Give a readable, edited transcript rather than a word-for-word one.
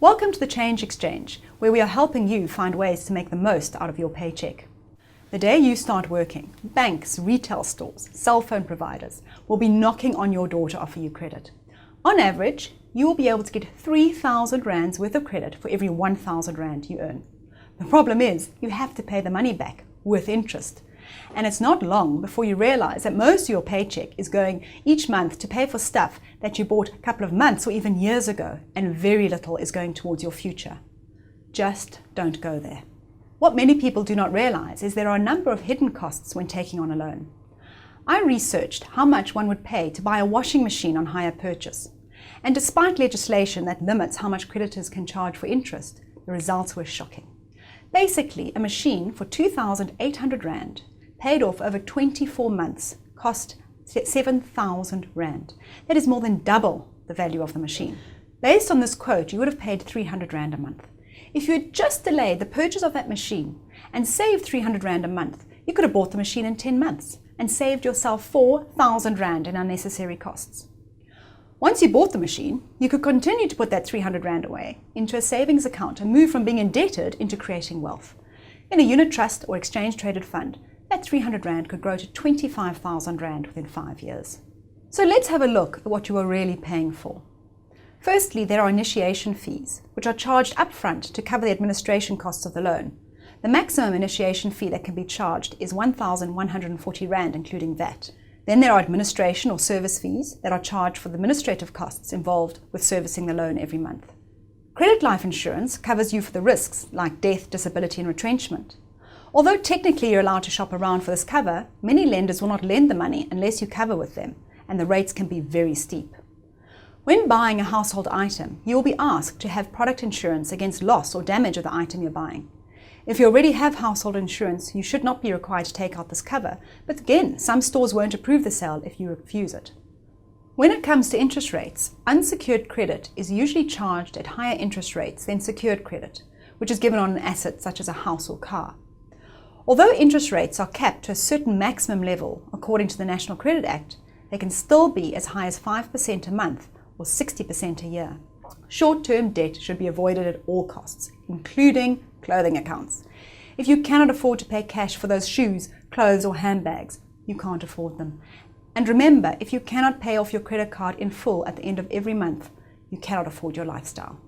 Welcome to the Change Exchange, where we are helping you find ways to make the most out of your paycheck. The day you start working, banks, retail stores, cell phone providers will be knocking on your door to offer you credit. On average, you will be able to get 3,000 rands worth of credit for every 1,000 rand you earn. The problem is you have to pay the money back with interest. And it's not long before you realize that most of your paycheck is going each month to pay for stuff that you bought a couple of months or even years ago, and very little is going towards your future. Just don't go there. What many people do not realize is there are a number of hidden costs when taking on a loan. I researched how much one would pay to buy a washing machine on hire purchase. And despite legislation that limits how much creditors can charge for interest, the results were shocking. Basically, a machine for 2,800 rand paid off over 24 months cost 7,000 rand. That is more than double the value of the machine. Based on this quote, you would have paid 300 rand a month. If you had just delayed the purchase of that machine and saved 300 rand a month, you could have bought the machine in 10 months and saved yourself 4,000 rand in unnecessary costs. Once you bought the machine, you could continue to put that 300 rand away into a savings account and move from being indebted into creating wealth. In a unit trust or exchange traded fund, that 300 rand could grow to 25,000 rand within 5 years. So let's have a look at what you are really paying for. Firstly, there are initiation fees, which are charged upfront to cover the administration costs of the loan. The maximum initiation fee that can be charged is 1,140 rand, including VAT. Then there are administration or service fees that are charged for the administrative costs involved with servicing the loan every month. Credit life insurance covers you for the risks like death, disability and retrenchment. Although technically you're allowed to shop around for this cover, many lenders will not lend the money unless you cover with them, and the rates can be very steep. When buying a household item, you will be asked to have product insurance against loss or damage of the item you're buying. If you already have household insurance, you should not be required to take out this cover, but again, some stores won't approve the sale if you refuse it. When it comes to interest rates, unsecured credit is usually charged at higher interest rates than secured credit, which is given on an asset such as a house or car. Although interest rates are capped to a certain maximum level according to the National Credit Act, they can still be as high as 5% a month or 60% a year. Short-term debt should be avoided at all costs, including clothing accounts. If you cannot afford to pay cash for those shoes, clothes or handbags, you can't afford them. And remember, if you cannot pay off your credit card in full at the end of every month, you cannot afford your lifestyle.